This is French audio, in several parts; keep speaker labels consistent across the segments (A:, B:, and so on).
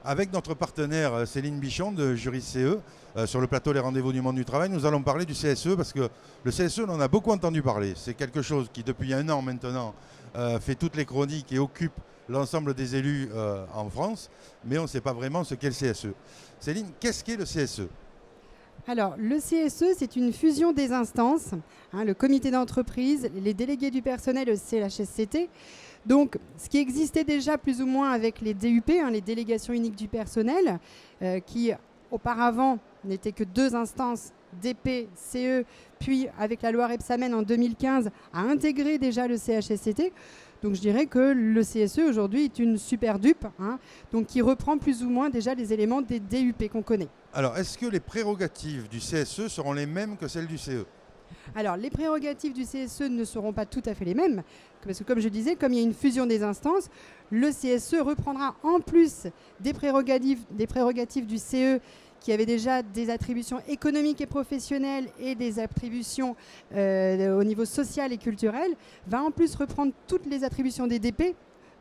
A: Avec notre partenaire Céline Bichon de Jury CE, sur le plateau Les Rendez-vous du Monde du Travail, nous allons parler du CSE parce que le CSE, on en a beaucoup entendu parler. C'est quelque chose qui, depuis un an maintenant, fait toutes les chroniques et occupe l'ensemble des élus en France, mais on ne sait pas vraiment ce qu'est le CSE. Céline, qu'est-ce qu'est le CSE ?
B: Alors, le CSE, c'est une fusion des instances, le comité d'entreprise, les délégués du personnel, le CHSCT. Donc, ce qui existait déjà plus ou moins avec les DUP, les délégations uniques du personnel, qui auparavant n'étaient que deux instances, DP, CE, puis avec la loi Rebsamen en 2015, a intégré déjà le CHSCT. Donc je dirais que le CSE aujourd'hui est une super dupe, donc qui reprend plus ou moins déjà les éléments des DUP qu'on connaît.
A: Alors, est-ce que les prérogatives du CSE seront les mêmes que celles du CE ?
B: Alors, les prérogatives du CSE ne seront pas tout à fait les mêmes, parce que comme je disais, comme il y a une fusion des instances, le CSE reprendra en plus des prérogatives du CE qui avait déjà des attributions économiques et professionnelles et des attributions au niveau social et culturel, va en plus reprendre toutes les attributions des DP,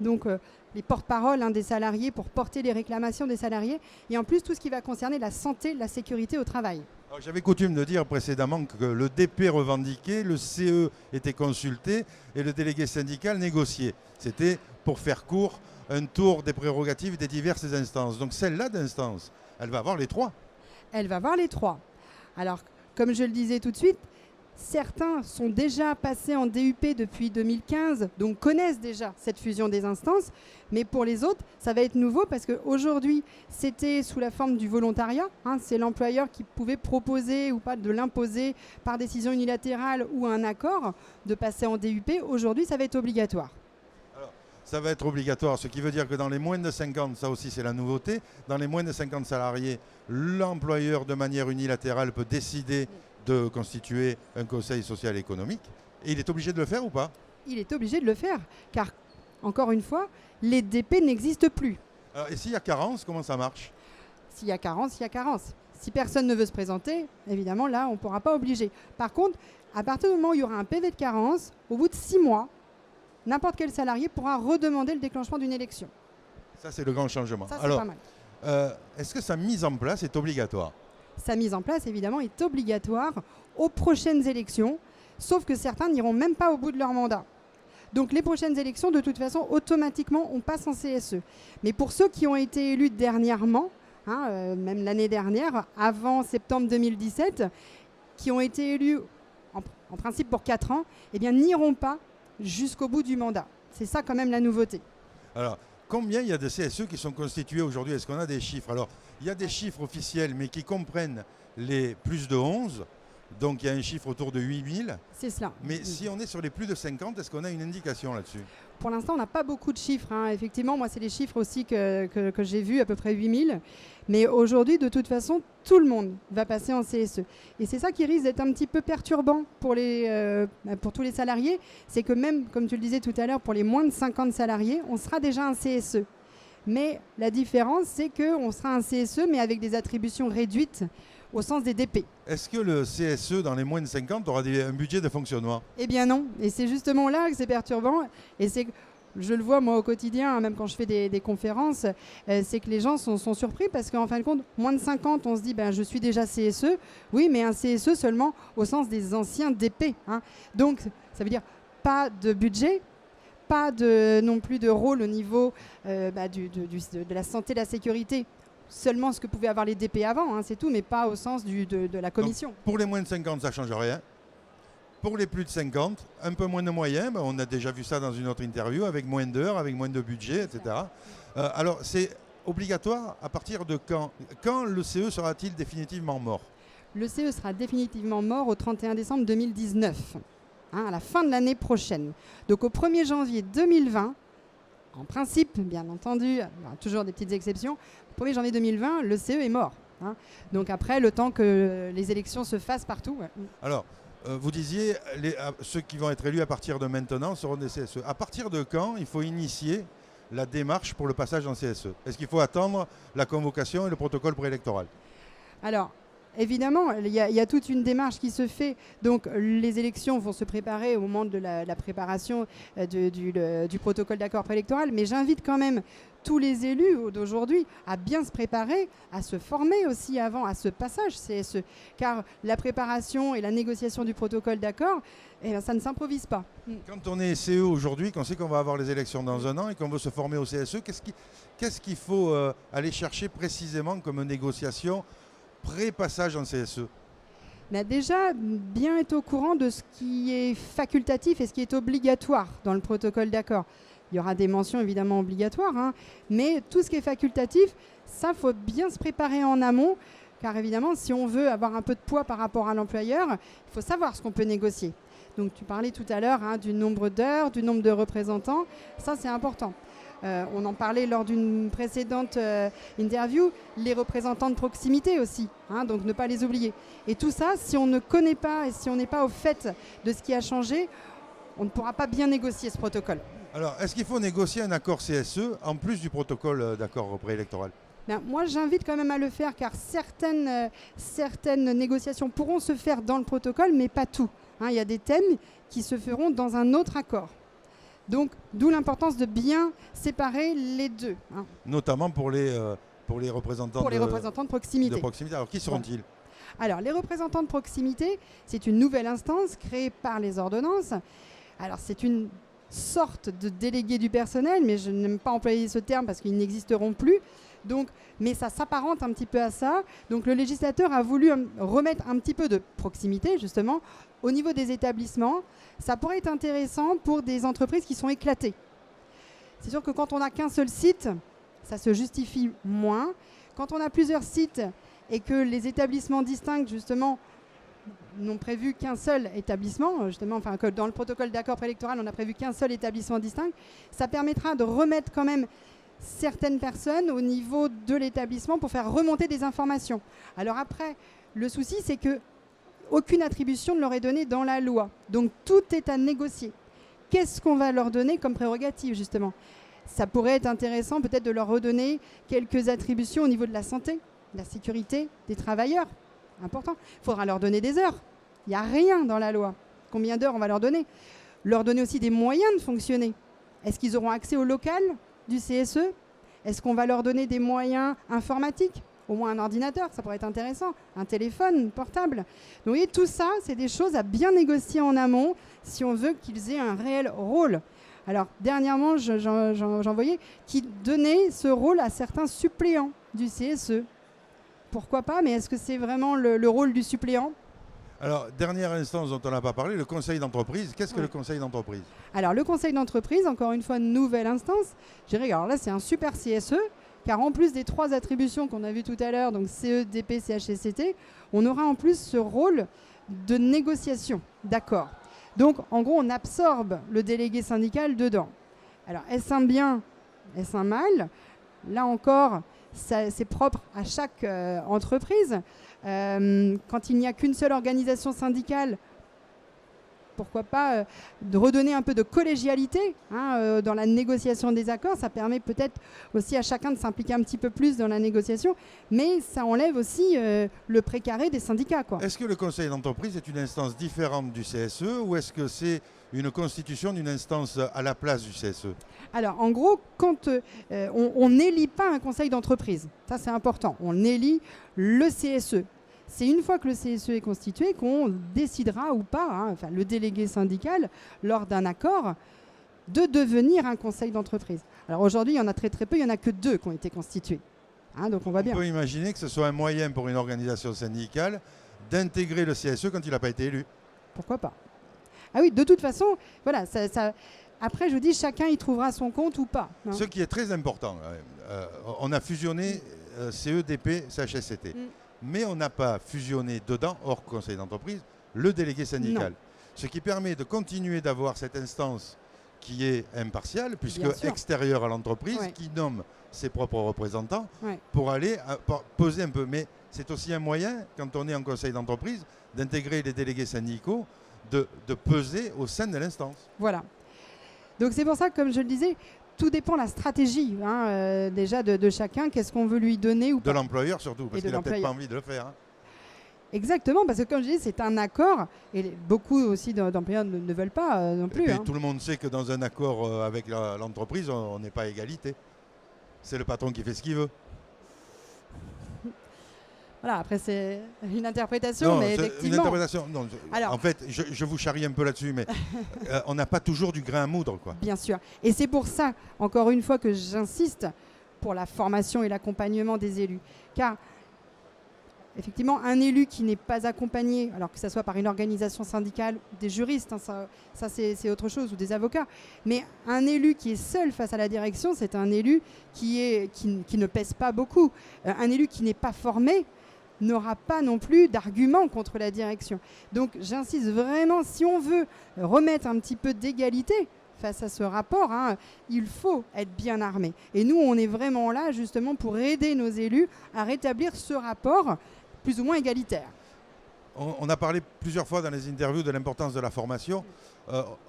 B: donc les porte-paroles des salariés pour porter les réclamations des salariés, et en plus tout ce qui va concerner la santé, la sécurité au travail.
A: J'avais coutume de dire précédemment que le DP revendiquait, le CE était consulté et le délégué syndical négocié. C'était, pour faire court, un tour des prérogatives des diverses instances. Donc celle-là d'instance, elle va avoir les trois.
B: Elle va avoir les trois. Alors, comme je le disais tout de suite, certains sont déjà passés en DUP depuis 2015, donc connaissent déjà cette fusion des instances. Mais pour les autres, ça va être nouveau parce qu'aujourd'hui, c'était sous la forme du volontariat. C'est l'employeur qui pouvait proposer ou pas de l'imposer par décision unilatérale ou un accord de passer en DUP. Aujourd'hui, ça va être obligatoire.
A: Alors, ça va être obligatoire, ce qui veut dire que dans les moins de 50, ça aussi c'est la nouveauté, dans les moins de 50 salariés, l'employeur de manière unilatérale peut décider de constituer un conseil social et économique. Et il est obligé de le faire ou pas ?
B: Il est obligé de le faire, car, encore une fois, les DP n'existent plus.
A: Alors, et s'il y a carence, comment ça marche ?
B: S'il y a carence, il y a carence. Si personne ne veut se présenter, évidemment, là, on ne pourra pas obliger. Par contre, à partir du moment où il y aura un PV de carence, au bout de 6 mois, n'importe quel salarié pourra redemander le déclenchement d'une élection.
A: Ça, c'est le grand changement.
B: Ça, c'est
A: Alors,
B: pas mal.
A: est-ce que sa mise en place est obligatoire ?
B: Sa mise en place, évidemment, est obligatoire aux prochaines élections, sauf que certains n'iront même pas au bout de leur mandat. Donc les prochaines élections, de toute façon, automatiquement, on passe en CSE. Mais pour ceux qui ont été élus dernièrement, même l'année dernière, avant septembre 2017, qui ont été élus en principe pour 4 ans, eh bien, n'iront pas jusqu'au bout du mandat. C'est ça quand même la nouveauté.
A: Alors, combien il y a de CSE qui sont constitués aujourd'hui ? Est-ce qu'on a des chiffres ? Alors, il y a des chiffres officiels, mais qui comprennent les plus de 11. Donc, il y a un chiffre autour de 8000.
B: C'est cela.
A: Mais si on est sur les plus de 50, est-ce qu'on a une indication là-dessus ?
B: Pour l'instant, on n'a pas beaucoup de chiffres. Effectivement, moi, c'est les chiffres aussi que j'ai vus, à peu près 8000. Mais aujourd'hui, de toute façon, tout le monde va passer en CSE. Et c'est ça qui risque d'être un petit peu perturbant pour tous les salariés. C'est que même, comme tu le disais tout à l'heure, pour les moins de 50 salariés, on sera déjà un CSE. Mais la différence, c'est qu'on sera un CSE, mais avec des attributions réduites au sens des DP.
A: Est-ce que le CSE dans les moins de 50 aura un budget de fonctionnement ?
B: Eh bien non. Et c'est justement là que c'est perturbant. Et je le vois moi au quotidien, même quand je fais des conférences, c'est que les gens sont surpris parce qu'en fin de compte, moins de 50, on se dit je suis déjà CSE. Oui, mais un CSE seulement au sens des anciens DP. Donc ça veut dire pas de budget, pas non plus de rôle au niveau de la santé, de la sécurité. Seulement ce que pouvaient avoir les DP avant, c'est tout, mais pas au sens de la commission.
A: Donc, pour les moins de 50, ça ne change rien. Pour les plus de 50, un peu moins de moyens, on a déjà vu ça dans une autre interview, avec moins d'heures, avec moins de budget, etc. Alors, c'est obligatoire à partir de quand ? Quand le CE sera-t-il définitivement mort ?
B: Le CE sera définitivement mort au 31 décembre 2019, à la fin de l'année prochaine. Donc au 1er janvier 2020, en principe, bien entendu, il y aura toujours des petites exceptions, le 1er janvier 2020, le CE est mort. Donc après, le temps que les élections se fassent partout. Ouais.
A: Alors, vous disiez, ceux qui vont être élus à partir de maintenant seront des CSE. À partir de quand il faut initier la démarche pour le passage en CSE ? Est-ce qu'il faut attendre la convocation et le protocole préélectoral ?
B: Alors, Évidemment, il y a toute une démarche qui se fait. Donc, les élections vont se préparer au moment de la préparation du protocole d'accord préélectoral. Mais j'invite quand même tous les élus d'aujourd'hui à bien se préparer, à se former aussi avant à ce passage CSE. Car la préparation et la négociation du protocole d'accord, ça ne s'improvise pas.
A: Quand on est CE aujourd'hui, qu'on sait qu'on va avoir les élections dans un an et qu'on veut se former au CSE, qu'est-ce qu'il faut aller chercher précisément comme négociation pré-passage en CSE?
B: Déjà, bien être au courant de ce qui est facultatif et ce qui est obligatoire dans le protocole d'accord. Il y aura des mentions évidemment obligatoires, hein, mais tout ce qui est facultatif, ça, faut bien se préparer en amont, car évidemment, si on veut avoir un peu de poids par rapport à l'employeur, il faut savoir ce qu'on peut négocier. Donc, tu parlais tout à l'heure du nombre d'heures, du nombre de représentants, ça, c'est important. On en parlait lors d'une précédente interview, les représentants de proximité aussi, hein, donc ne pas les oublier. Et tout ça, si on ne connaît pas et si on n'est pas au fait de ce qui a changé, on ne pourra pas bien négocier ce protocole.
A: Alors, est-ce qu'il faut négocier un accord CSE en plus du protocole d'accord préélectoral?
B: Moi, j'invite quand même à le faire, car certaines négociations pourront se faire dans le protocole, mais pas tout. Il y a des thèmes qui se feront dans un autre accord. Donc, d'où l'importance de bien séparer les deux.
A: Notamment pour les représentants
B: de proximité.
A: Alors, qui seront-ils?
B: Alors, les représentants de proximité, c'est une nouvelle instance créée par les ordonnances. Alors, c'est une sorte de délégué du personnel, mais je n'aime pas employer ce terme parce qu'ils n'existeront plus. Donc, mais ça s'apparente un petit peu à ça. Donc, le législateur a voulu remettre un petit peu de proximité, justement, au niveau des établissements. Ça pourrait être intéressant pour des entreprises qui sont éclatées. C'est sûr que quand on n'a qu'un seul site, ça se justifie moins. Quand on a plusieurs sites et que les établissements distincts, justement, n'ont prévu qu'un seul établissement, justement, enfin que dans le protocole d'accord préélectoral, on n'a prévu qu'un seul établissement distinct, ça permettra de remettre quand même certaines personnes au niveau de l'établissement pour faire remonter des informations. Alors après, le souci, c'est que aucune attribution ne leur est donnée dans la loi. Donc tout est à négocier. Qu'est-ce qu'on va leur donner comme prérogative, justement? Ça pourrait être intéressant peut-être de leur redonner quelques attributions au niveau de la santé, de la sécurité des travailleurs. Important. Il faudra leur donner des heures. Il n'y a rien dans la loi. Combien d'heures on va leur donner? Leur donner aussi des moyens de fonctionner. Est-ce qu'ils auront accès au local du CSE? Est-ce qu'on va leur donner des moyens informatiques? Au moins un ordinateur, ça pourrait être intéressant. Un téléphone portable. Donc vous voyez, tout ça, c'est des choses à bien négocier en amont si on veut qu'ils aient un réel rôle. Alors, dernièrement, j'en voyais qui donnaient ce rôle à certains suppléants du CSE. Pourquoi pas, mais est-ce que c'est vraiment le rôle du suppléant?
A: Alors, dernière instance dont on n'a pas parlé, le conseil d'entreprise. Qu'est-ce que le conseil d'entreprise?
B: Alors, le conseil d'entreprise, encore une fois, nouvelle instance. Je dirais, alors là, c'est un super CSE, car en plus des 3 attributions qu'on a vues tout à l'heure, donc CE, DP, CHSCT, on aura en plus ce rôle de négociation d'accord. Donc, en gros, on absorbe le délégué syndical dedans. Alors, est-ce un bien? Est-ce un mal? Là encore, c'est propre à chaque entreprise. Quand il n'y a qu'une seule organisation syndicale, pourquoi pas de redonner un peu de collégialité dans la négociation des accords. Ça permet peut-être aussi à chacun de s'impliquer un petit peu plus dans la négociation, mais ça enlève aussi le précaré des syndicats, quoi.
A: Est-ce que le conseil d'entreprise est une instance différente du CSE ou est-ce que c'est une constitution d'une instance à la place du CSE?
B: Alors, en gros, quand on n'élit pas un conseil d'entreprise, ça c'est important, on élit le CSE. C'est une fois que le CSE est constitué qu'on décidera ou pas, enfin, le délégué syndical, lors d'un accord, de devenir un conseil d'entreprise. Alors aujourd'hui, il y en a très très peu, il n'y en a que 2 qui ont été constitués. Donc on va bien.
A: On peut imaginer que ce soit un moyen pour une organisation syndicale d'intégrer le CSE quand il n'a pas été élu.
B: Pourquoi pas? Ah oui, de toute façon, voilà, après je vous dis, chacun y trouvera son compte ou pas.
A: Ce qui est très important, on a fusionné CE, DP, CHSCT. Mais on n'a pas fusionné dedans, hors conseil d'entreprise, le délégué syndical. Non. Ce qui permet de continuer d'avoir cette instance qui est impartiale, puisque extérieure à l'entreprise, qui nomme ses propres représentants pour aller peser un peu. Mais c'est aussi un moyen, quand on est en conseil d'entreprise, d'intégrer les délégués syndicaux, de peser au sein de l'instance.
B: Voilà. Donc c'est pour ça que, comme je le disais, tout dépend de la stratégie déjà de chacun, qu'est-ce qu'on veut lui donner ou pas.
A: De l'employeur surtout, parce qu'il n'a peut-être pas envie de le faire.
B: Exactement, parce que comme je dis, c'est un accord et beaucoup aussi d'employeurs ne veulent pas non
A: Et
B: plus.
A: puis
B: Hein.
A: tout le monde sait que dans un accord avec l'entreprise, on n'est pas à égalité. C'est le patron qui fait ce qu'il veut.
B: Voilà, après c'est une interprétation,
A: Non,
B: mais
A: c'est
B: effectivement.
A: une interprétation. Non,
B: Alors-
A: en fait, je vous charrie un peu là-dessus, mais on n'a pas toujours du grain à moudre, quoi.
B: Bien sûr. Et c'est pour ça, encore une fois, que j'insiste pour la formation et l'accompagnement des élus. Car, effectivement, un élu qui n'est pas accompagné, alors que ce soit par une organisation syndicale, des juristes, hein, ça c'est autre chose, ou des avocats, mais un élu qui est seul face à la direction, c'est un élu qui ne pèse pas beaucoup. Un élu qui n'est pas formé n'aura pas non plus d'arguments contre la direction. Donc j'insiste vraiment, si on veut remettre un petit peu d'égalité face à ce rapport, hein, il faut être bien armé. Et nous, on est vraiment là justement pour aider nos élus à rétablir ce rapport plus ou moins égalitaire.
A: On a parlé plusieurs fois dans les interviews de l'importance de la formation.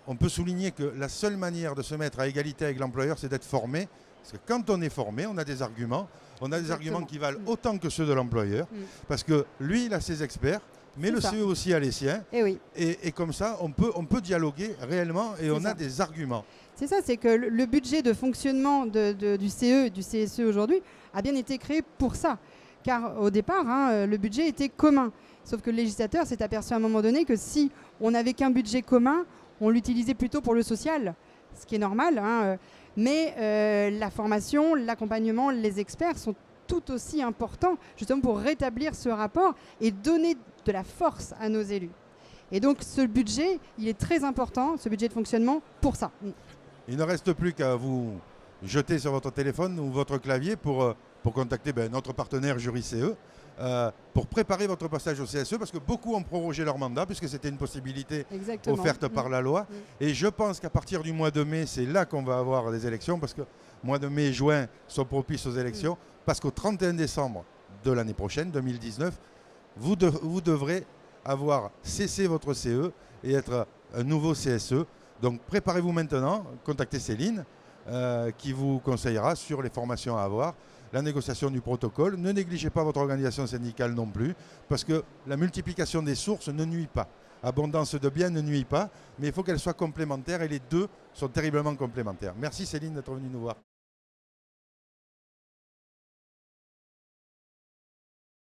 A: On peut souligner que la seule manière de se mettre à égalité avec l'employeur, c'est d'être formé. Parce que quand on est formé, on a des arguments. On a des
B: Exactement.
A: arguments qui valent autant que ceux de l'employeur. Parce que lui, il a ses experts, mais
B: C'est
A: le
B: ça.
A: CE aussi a les siens.
B: Et oui,
A: Et comme ça, on peut dialoguer réellement et on
B: ça.
A: a des arguments.
B: c'est ça, c'est que le budget de fonctionnement du CE et du CSE aujourd'hui a bien été créé pour ça. Car au départ, hein, le budget était commun. Sauf que le législateur s'est aperçu à un moment donné que si on n'avait qu'un budget commun, on l'utilisait plutôt pour le social, ce qui est normal. Hein, mais la formation, l'accompagnement, les experts sont tout aussi importants justement pour rétablir ce rapport et donner de la force à nos élus. Et donc ce budget, il est très important, ce budget de fonctionnement, pour ça.
A: Il ne reste plus qu'à vous jeter sur votre téléphone ou votre clavier pour contacter notre partenaire Jury CE pour préparer votre passage au CSE, parce que beaucoup ont prorogé leur mandat puisque c'était une possibilité
B: Exactement.
A: offerte par la loi. Et je pense qu'à partir du mois de mai, c'est là qu'on va avoir des élections, parce que mois de mai et juin sont propices aux élections, parce qu'au 31 décembre de l'année prochaine, 2019, vous devrez avoir cessé votre CE et être un nouveau CSE. Donc préparez-vous maintenant, contactez Céline qui vous conseillera sur les formations à avoir, la négociation du protocole. Ne négligez pas votre organisation syndicale non plus, parce que la multiplication des sources ne nuit pas. Abondance de biens ne nuit pas, mais il faut qu'elle soit complémentaire et les deux sont terriblement complémentaires. Merci Céline d'être venue nous voir.